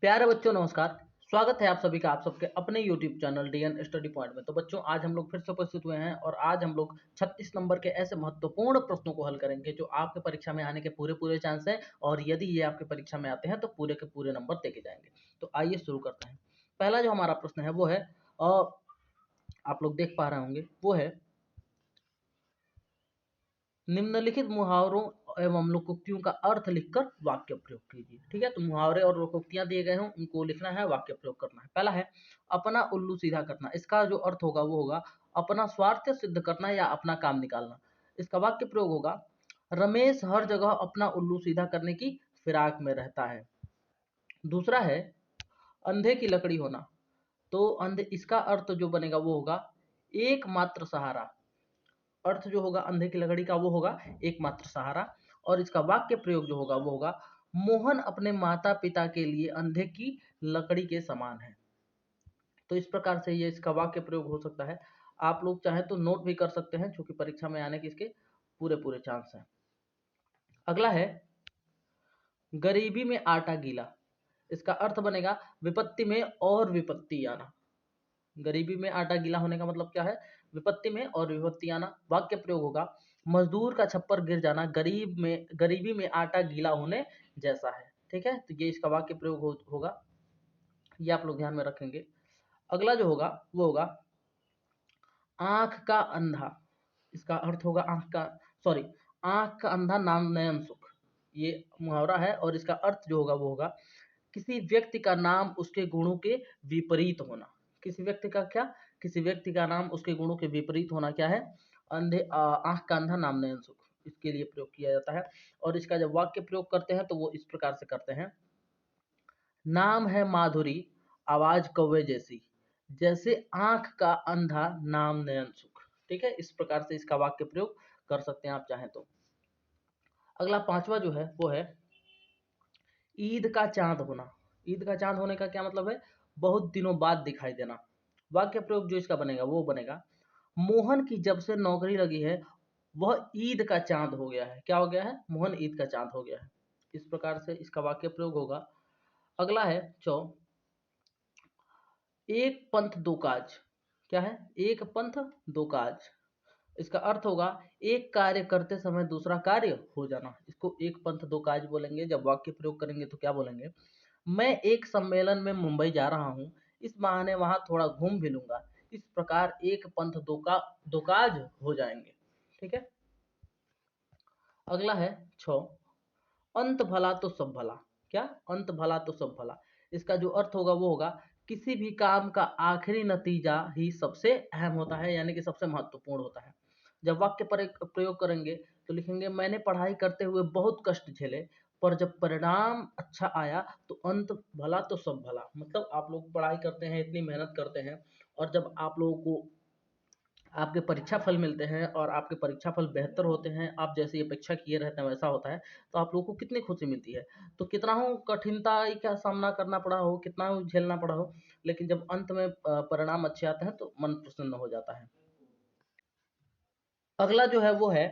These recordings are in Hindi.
प्यारे बच्चों नमस्कार। स्वागत है आप सभी का आप सबके अपने YouTube channel DN study point में। तो बच्चों आज हम लोग फिर से उपस्थित हुए हैं और आज हम लोग 36 नंबर के ऐसे महत्वपूर्ण प्रश्नों को हल करेंगे जो आपके परीक्षा में आने के पूरे पूरे चांस हैं और यदि ये आपके परीक्षा में आते हैं तो पूरे के पूरे नंबर देके जाएंगे। तो आइए शुरू करते हैं। पहला जो हमारा प्रश्न है वो है आप लोग देख पा रहे होंगे वो है निम्नलिखित मुहावरों एवं लोकोक्तियों का अर्थ लिखकर वाक्य प्रयोग कीजिए। ठीक है, तो मुहावरे और लोकोक्तियां दिए गए हों उनको लिखना है, वाक्य प्रयोग करना है। पहला है अपना उल्लू सीधा करना। इसका जो अर्थ होगा वो होगा अपना स्वार्थ सिद्ध करना या अपना काम निकालना। इसका वाक्य प्रयोग होगा रमेश हर जगह अपना उल्लू सीधा करने की फिराक में रहता है। दूसरा है अंधे की लकड़ी होना। तो अंधे इसका अर्थ जो बनेगा वो होगा एकमात्र सहारा। अर्थ जो होगा अंधे की लकड़ी का वो होगा एकमात्र सहारा। और इसका वाक्य प्रयोग जो होगा वो होगा मोहन अपने माता पिता के लिए अंधे की लकड़ी के समान है। तो इस प्रकार से ये इसका वाक्य प्रयोग हो सकता है। आप लोग चाहे तो नोट भी कर सकते हैं क्योंकि परीक्षा में आने के इसके पूरे पूरे चांस हैं। अगला है गरीबी में आटा गीला। इसका अर्थ बनेगा विपत्ति में और विपत्ति आना। गरीबी में आटा गीला होने का मतलब क्या है? विपत्ति में और विपत्ति आना। वाक्य प्रयोग होगा मजदूर का छप्पर गिर जाना गरीबी में आटा गीला होने जैसा है। ठीक है, तो ये इसका वाक्य प्रयोग होगा, ये आप लोग ध्यान में रखेंगे। अगला जो होगा वो होगा आंख का अंधा। इसका अर्थ होगा आंख का अंधा नाम नयन सुख। ये मुहावरा है और इसका अर्थ जो होगा वो होगा किसी व्यक्ति का नाम उसके गुणों के विपरीत होना। किसी व्यक्ति का क्या? किसी व्यक्ति का नाम उसके गुणों के विपरीत होना क्या है? आंख का अंधा नाम नयन सुख, इसके लिए प्रयोग किया जाता है। और इसका जब वाक्य प्रयोग करते हैं तो वो इस प्रकार से करते हैं नाम है माधुरी आवाज कौवे जैसी जैसे आंख का अंधा नाम नयन सुख। ठीक है, इस प्रकार से इसका वाक्य प्रयोग कर सकते हैं आप चाहें तो। अगला पांचवा जो है वो है ईद का चांद होना। ईद का चांद होने का क्या मतलब है? बहुत दिनों बाद दिखाई देना। वाक्य प्रयोग जो इसका बनेगा वो बनेगा मोहन की जब से नौकरी लगी है वह ईद का चांद हो गया है। क्या हो गया है? मोहन ईद का चांद हो गया है। इस प्रकार से इसका वाक्य प्रयोग होगा। अगला है एक पंथ दो काज। क्या है? एक पंथ दो काज। इसका अर्थ होगा एक कार्य करते समय दूसरा कार्य हो जाना। इसको एक पंथ दो काज बोलेंगे। जब वाक्य प्रयोग करेंगे तो क्या बोलेंगे? मैं एक सम्मेलन में मुंबई जा रहा हूँ, इस बहाने वहां थोड़ा घूम भी लूंगा। इस प्रकार एक पंथ दो काज हो जाएंगे। ठीक है, अगला है अंत भला तो सब भला। क्या? अंत भला तो सब भला। इसका जो अर्थ होगा वो होगा किसी भी काम का आखिरी नतीजा ही सबसे अहम होता है, यानी कि सबसे महत्वपूर्ण होता है। जब वाक्य पर एक प्रयोग करेंगे तो लिखेंगे मैंने पढ़ाई करते हुए बहुत कष्ट झेले पर जब परिणाम अच्छा आया तो अंत भला तो सब भला। मतलब आप लोग पढ़ाई करते हैं, इतनी मेहनत करते हैं और जब आप लोगों को आपके परीक्षा फल मिलते हैं और आपके परीक्षा फल बेहतर होते हैं, आप जैसे अपेक्षा किए रहते हैं वैसा होता है, तो आप लोगों को कितनी खुशी मिलती है। तो कितना हो कठिनताई का सामना करना पड़ा हो, कितना हो झेलना पड़ा हो, लेकिन जब अंत में परिणाम अच्छे आते हैं तो मन प्रसन्न हो जाता है। अगला जो है वो है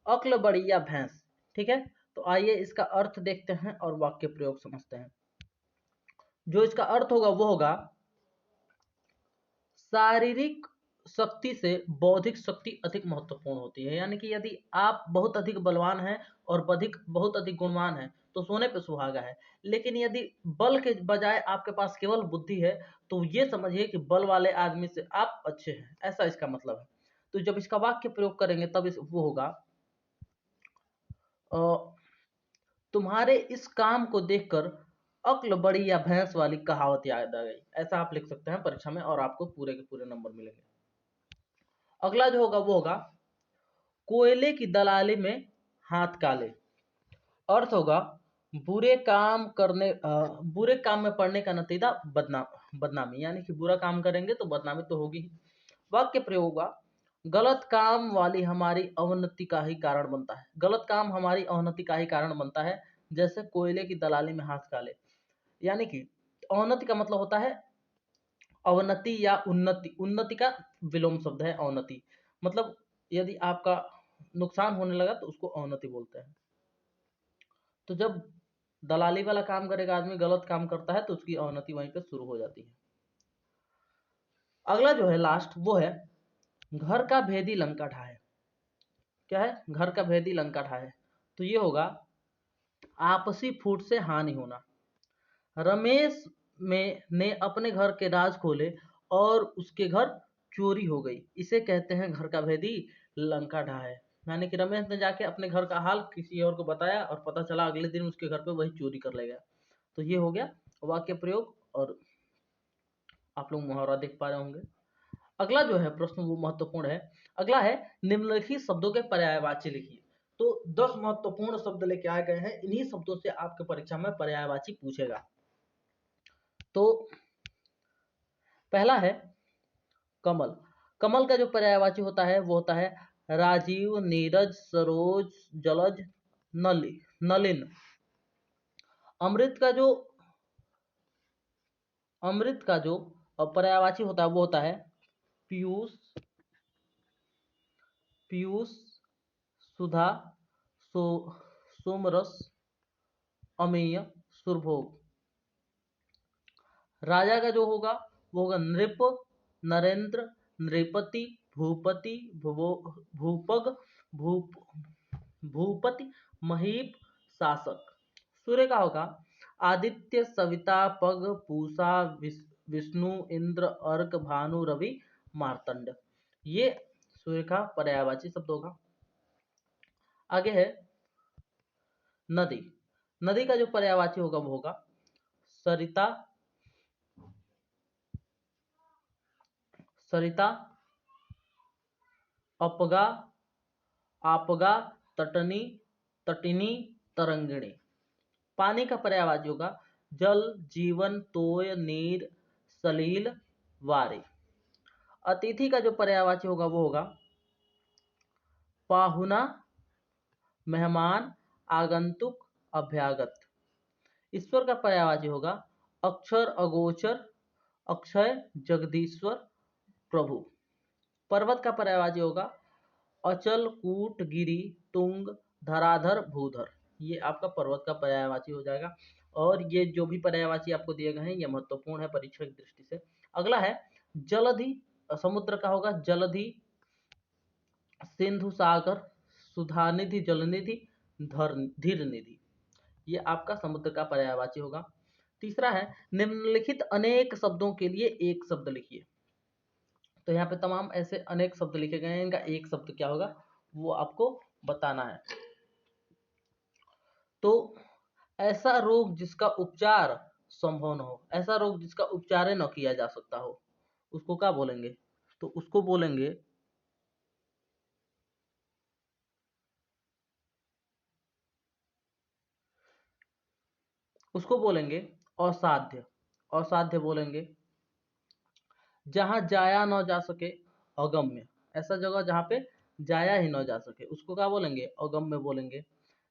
अक्ल बड़ी या भैंस। ठीक है, तो आइए इसका अर्थ देखते हैं और वाक्य प्रयोग समझते हैं। जो इसका अर्थ होगा वो होगा शारीरिक शक्ति से बौद्धिक शक्ति अधिक महत्वपूर्ण होती है। यानी कि यदि आप बहुत अधिक बलवान हैं और बहुत अधिक गुणवान हैं तो सोने पे सुहागा है, लेकिन यदि बल के बजाय आपके पास केवल बुद्धि है तो ये समझिए कि बल वाले आदमी से आप अच्छे हैं, ऐसा इसका मतलब है। तो जब इसका वाक्य प्रयोग करेंगे तब वो होगा अ, तुम्हारे इस काम को देखकर अक्ल बड़ी या भैंस वाली कहावत याद आ गई। ऐसा आप लिख सकते हैं परीक्षा में और आपको पूरे के पूरे नंबर मिलेंगे। अगला जो होगा वो होगा कोयले की दलाली में हाथ काले। अर्थ होगा बुरे काम में पड़ने का नतीजा बदनामी। यानी कि बुरा काम करेंगे तो बदनामी तो होगी ही। वाक्य प्रयोग होगा गलत काम वाली हमारी अवनति का ही कारण बनता है। गलत काम हमारी अवनति का ही कारण बनता है, जैसे कोयले की दलाली में हाथ काले। यानी कि अवनति का मतलब होता है अवनति या उन्नति। उन्नति का विलोम शब्द है अवनति। मतलब यदि आपका नुकसान होने लगा तो उसको अवनति बोलते हैं। तो जब दलाली वाला काम करेगा आदमी, गलत काम करता है तो उसकी अवनति वहीं पे शुरू हो जाती है। अगला जो है लास्ट वो है घर का भेदी लंका ढाए। क्या है? घर का भेदी लंका ढाए। तो ये होगा आपसी फूट से हानि होना। रमेश में ने अपने घर के राज खोले और उसके घर चोरी हो गई, इसे कहते हैं घर का भेदी लंका ढाए। यानी कि रमेश ने जाके अपने घर का हाल किसी और को बताया और पता चला अगले दिन उसके घर पे वही चोरी कर ले गया। तो ये हो गया वाक्य प्रयोग, और आप लोग मुहावरा देख पा रहे होंगे। अगला जो है प्रश्न वो महत्वपूर्ण है। अगला है निम्नलिखित शब्दों के पर्यायवाची लिखिए। तो 10 महत्वपूर्ण शब्द लेके आए गए हैं, इन्हीं शब्दों से आपके परीक्षा में पर्यायवाची पूछेगा। तो पहला है कमल। कमल का जो पर्यायवाची होता है वो होता है राजीव, नीरज, सरोज, जलज, नलिन। अमृत का जो पर्यायवाची होता है वो होता है पीयूष, सुधा, सो सोमरस, अमेय, सुरभोग। राजा का जो होगा वो होगा नृप, नरेंद्र, नृपति, भूपति, भूपग, भूपति, महीप, शासक। सूर्य का होगा आदित्य, सविता, पग, पूषा, विष्णु, इंद्र, अर्क, भानु, रवि, मार्तंड। ये सूर्य का पर्यायवाची शब्द होगा। आगे है नदी। नदी का जो पर्यायवाची होगा वो होगा सरिता, अपगा, आपगा, तटनी, तटिनी, तरंगिणी। पानी का पर्यायवाची होगा जल, जीवन, तोय, नीर, सलील, वारी। अतिथि का जो पर्यायवाची होगा वो होगा पाहुना, मेहमान, आगंतुक, अभ्यागत। ईश्वर का पर्यायवाची होगा अक्षर, अगोचर, अक्षय, जगदीश्वर, प्रभु। पर्वत का पर्यायवाची होगा अचल, कूट, गिरि, तुंग, धराधर, भूधर। ये आपका पर्वत का पर्यायवाची हो जाएगा। और ये जो भी पर्यायवाची आपको दिए गए हैं ये महत्वपूर्ण है परीक्षा की दृष्टि से। अगला है जलधि। समुद्र का होगा जलधि, सिंधु, सागर, सुधानिधि, जलनिधि, धीर निधि। ये आपका समुद्र का पर्यायवाची होगा। तीसरा है निम्नलिखित अनेक शब्दों के लिए एक शब्द लिखिए। तो यहाँ पे तमाम ऐसे अनेक शब्द लिखे गए हैं, इनका एक शब्द क्या होगा वो आपको बताना है। तो ऐसा रोग जिसका उपचार संभव न हो, ऐसा रोग जिसका उपचार न किया जा सकता हो, उसको क्या बोलेंगे? तो उसको बोलेंगे असाध्य। असाध्य बोलेंगे। जहां जाया न जा सके अगम्य। ऐसा जगह जहां पे जाया ही न जा सके उसको क्या बोलेंगे? अगम्य बोलेंगे।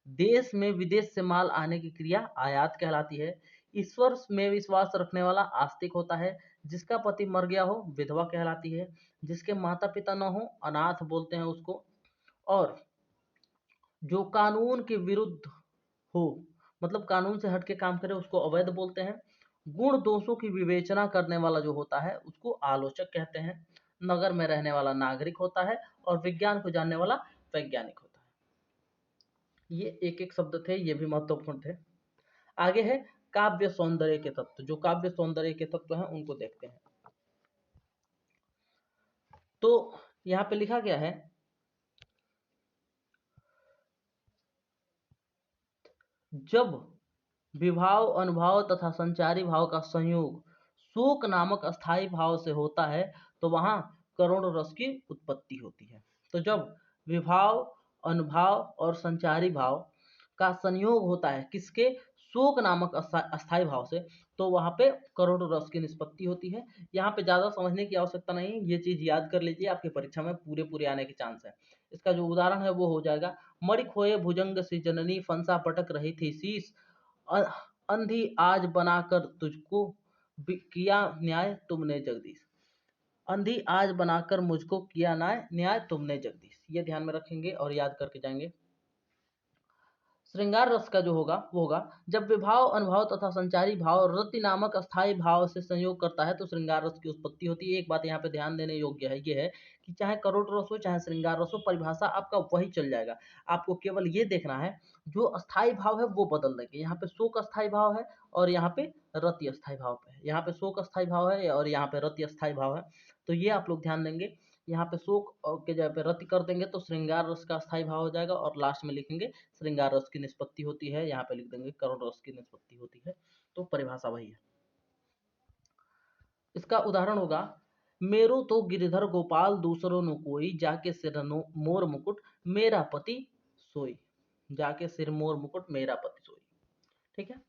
देश में विदेश से माल आने की क्रिया आयात कहलाती है। ईश्वर में विश्वास रखने वाला आस्तिक होता है। जिसका पति मर गया हो विधवा कहलाती है। जिसके माता पिता न हो अनाथ बोलते हैं उसको। और जो कानून के विरुद्ध हो, मतलब कानून से हट के काम करे, उसको अवैध बोलते हैं। गुण दोषों की विवेचना करने वाला जो होता है उसको आलोचक कहते हैं। नगर में रहने वाला नागरिक होता है और विज्ञान को जानने वाला वैज्ञानिक होता है। ये एक एक शब्द थे, ये भी महत्वपूर्ण थे। आगे है काव्य सौंदर्य के तत्व। जो काव्य सौंदर्य के तत्व हैं उनको देखते हैं। तो यहाँ पे लिखा गया है जब विभाव, अनुभाव तथा संचारी भाव का संयोग शोक नामक अस्थाई भाव से होता है तो वहां करुण रस की उत्पत्ति होती है। तो जब विभाव, अनुभाव और संचारी भाव का संयोग होता है किसके? शोक नामक अस्थाई भाव से, तो वहां पे करुण रस की निष्पत्ति होती है। यहाँ पे ज्यादा समझने की आवश्यकता नहीं है, ये चीज याद कर लीजिए, आपकी परीक्षा में पूरे पूरे आने के चांस है। इसका जो उदाहरण है वो हो जाएगा मणि खोए भुजंग से जननी, फंसा पटक रही थी शीश, अंधी आज बनाकर तुझको किया न्याय तुमने जगदीश। अंधी आज बनाकर मुझको किया न्याय तुमने जगदीश। ये ध्यान में रखेंगे और याद करके जाएंगे। श्रृंगार रस का जो होगा वो होगा जब विभाव अनुभव तथा संचारी भाव रति नामक अस्थाई भाव से संयोग करता है तो श्रृंगार रस की उत्पत्ति होती है। एक बात यहाँ पे ध्यान देने योग्य है, ये है कि चाहे करोड़ रस हो चाहे श्रृंगार रस हो, परिभाषा आपका वही चल जाएगा। आपको केवल ये देखना है जो अस्थाई भाव है वो बदल देंगे। यहाँ पे शोक अस्थाई भाव है और यहाँ पे रति अस्थाई भाव है, यहाँ पे शोक अस्थाई भाव है और यहाँ पे रति अस्थाई भाव है। तो ये आप लोग ध्यान देंगे। यहाँ पे शोक के जगह पे रति कर देंगे तो श्रृंगार रस का स्थायी भाव हो जाएगा और लास्ट में लिखेंगे श्रृंगार रस की निष्पत्ति होती है, यहाँ पे लिख देंगे करुण रस की निष्पत्ति होती है। तो परिभाषा वही है। इसका उदाहरण होगा मेरो तो गिरधर गोपाल दूसरों न कोई जाके सिर मोर मुकुट मेरा पति सोई, जाके सिर मोर मुकुट मेरा पति सोई। ठीक है।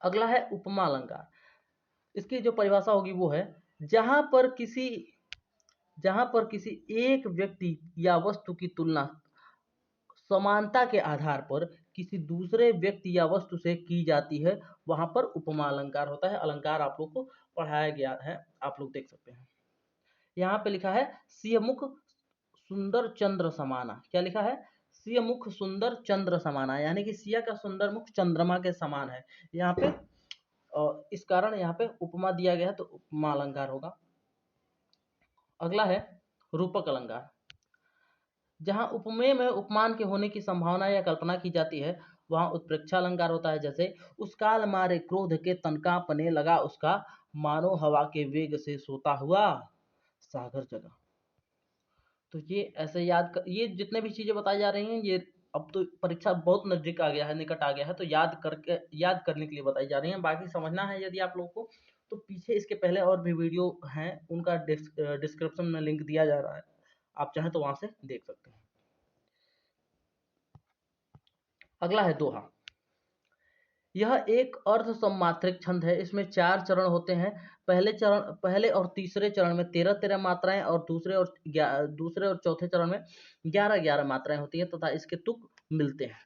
अगला है उपमा अलंकार। इसकी जो परिभाषा होगी वो है जहां पर किसी एक व्यक्ति या वस्तु की तुलना समानता के आधार पर किसी दूसरे व्यक्ति या वस्तु से की जाती है वहां पर उपमा अलंकार होता है। अलंकार आप लोग को पढ़ाया गया है, आप लोग देख सकते हैं। यहाँ पे लिखा है सिय मुख सुंदर चंद्र समाना। क्या लिखा है? सिय मुख सुंदर चंद्र समाना, यानी कि सिया का सुंदर मुख चंद्रमा के समान है। यहाँ पे इस कारण यहाँ पे उपमा दिया गया है तो उपमा अलंकार होगा। अगला है रूपक अलंकार। जहां उपमेय में उपमान के होने की संभावना या कल्पना की जाती है वहां उत्प्रेक्षा अलंकार होता है। जैसे उस काल मारे क्रोध के तन कांपने लगा उसका, मानो हवा के वेग से सोता हुआ सागर जगा। तो ये ऐसे ये जितने भी चीजें बताई जा रही हैं ये अब तो परीक्षा बहुत नजदीक आ गया है, निकट आ गया है, तो याद करने के लिए बताई जा रही हैं। बाकी समझना है यदि आप लोगों को तो पीछे इसके पहले और भी वीडियो हैं, उनका डिस्क्रिप्शन में लिंक दिया जा रहा है, आप चाहें तो वहां से देख सकते हैं। अगला है दोहा। यह एक अर्ध सम्मात्रिक छंद है। इसमें 4 चरण होते हैं। पहले और तीसरे चरण में 13-13 मात्राएं और दूसरे और चौथे चरण में 11-11 मात्राएं होती हैं तथा इसके तुक मिलते हैं।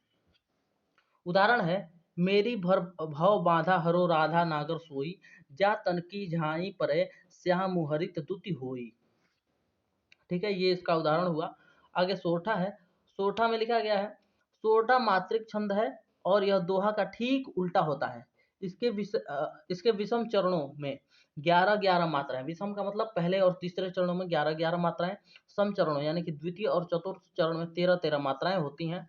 उदाहरण है मेरी भव बांधा हरो राधा नागर सोई, जा तन की झाई परे श्याम हरित दुति होई। ठीक है, ये इसका उदाहरण हुआ। आगे सोरठा है। सोरठा में लिखा गया है सोरठा मात्रिक छंद है और यह दोहा का ठीक उल्टा होता है। इसके विषम चरणों में 11-11 मात्राएं, विषम का मतलब पहले और तीसरे चरणों में 11-11 मात्राएं, सम चरणों यानी कि द्वितीय और चतुर्थ चरण में 13-13 मात्राएं होती हैं।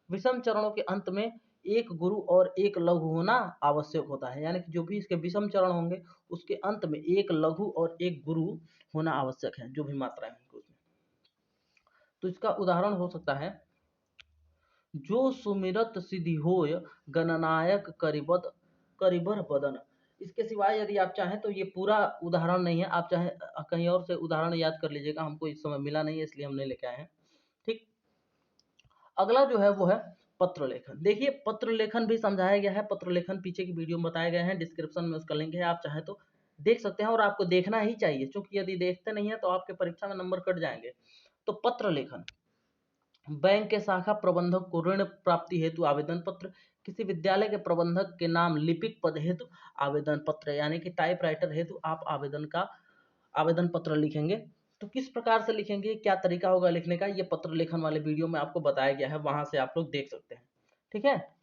विषम चरणों के अंत में एक गुरु और एक लघु होना आवश्यक होता है, यानी कि जो भी इसके विषम चरण होंगे उसके अंत में एक लघु और एक गुरु होना आवश्यक है, जो भी मात्राएं होंगी उसमें। तो इसका उदाहरण हो सकता है जो सुमिरत सिद्धि होय गणनायक करिबर बदन। इसके सिवाय यदि आप चाहें तो ये पूरा उदाहरण नहीं है, आप चाहे कहीं और से उदाहरण याद कर लीजिएगा, हमको इस समय मिला नहीं है इसलिए हम नहीं लेके आए हैं। ठीक। अगला जो है वो है पत्र लेखन। देखिए पत्र लेखन भी समझाया गया है, पत्र लेखन पीछे की वीडियो में बताए गए हैं, डिस्क्रिप्शन में उसका लिंक है, आप चाहें तो देख सकते हैं और आपको देखना ही चाहिए, क्योंकि यदि देखते नहीं है तो आपके परीक्षा में नंबर कट जाएंगे। तो पत्र लेखन, बैंक के शाखा प्रबंधक को ऋण प्राप्ति हेतु आवेदन पत्र, किसी विद्यालय के प्रबंधक के नाम लिपिक पद हेतु आवेदन पत्र, यानी कि टाइपराइटर हेतु आप आवेदन पत्र लिखेंगे। तो किस प्रकार से लिखेंगे, क्या तरीका होगा लिखने का, ये पत्र लेखन वाले वीडियो में आपको बताया गया है, वहां से आप लोग देख सकते हैं। ठीक है।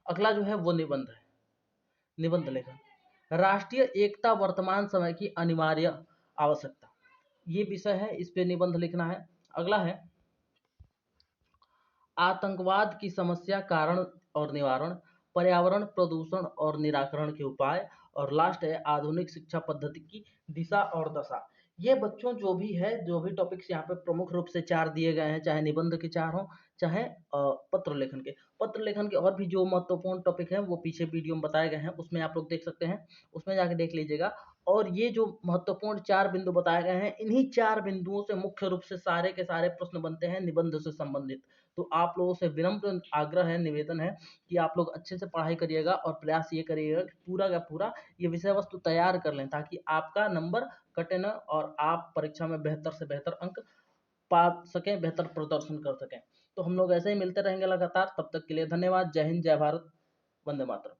अगला जो है वो निबंध है। निबंध लेखन, राष्ट्रीय एकता वर्तमान समय की अनिवार्य आवश्यकता, ये विषय है, इस पे निबंध लिखना है। अगला है आतंकवाद की समस्या, कारण और निवारण, पर्यावरण प्रदूषण और निराकरण के उपाय, और लास्ट है आधुनिक शिक्षा पद्धति की दिशा और दशा। ये बच्चों जो भी है, जो भी टॉपिक्स यहाँ पे प्रमुख रूप से 4 दिए गए हैं, चाहे निबंध के 4 हों चाहे पत्र लेखन के और भी जो महत्वपूर्ण टॉपिक हैं वो पीछे वीडियो में बताए गए हैं, उसमें आप लोग देख सकते हैं, उसमें जाके देख लीजिएगा। और ये जो महत्वपूर्ण 4 बिंदु बताए गए हैं, इन्हीं 4 बिंदुओं से मुख्य रूप से सारे के सारे प्रश्न बनते हैं निबंध से संबंधित। तो आप लोगों से विनम्र आग्रह है, निवेदन है कि आप लोग अच्छे से पढ़ाई करिएगा और प्रयास ये करिएगा कि पूरा का पूरा ये विषय वस्तु तैयार कर लें, ताकि आपका नंबर कटे न और आप परीक्षा में बेहतर से बेहतर अंक पा सकें, बेहतर प्रदर्शन कर सकें। तो हम लोग ऐसे ही मिलते रहेंगे लगातार, तब तक के लिए धन्यवाद। जय हिंद, जय भारत, वंदे मातरम।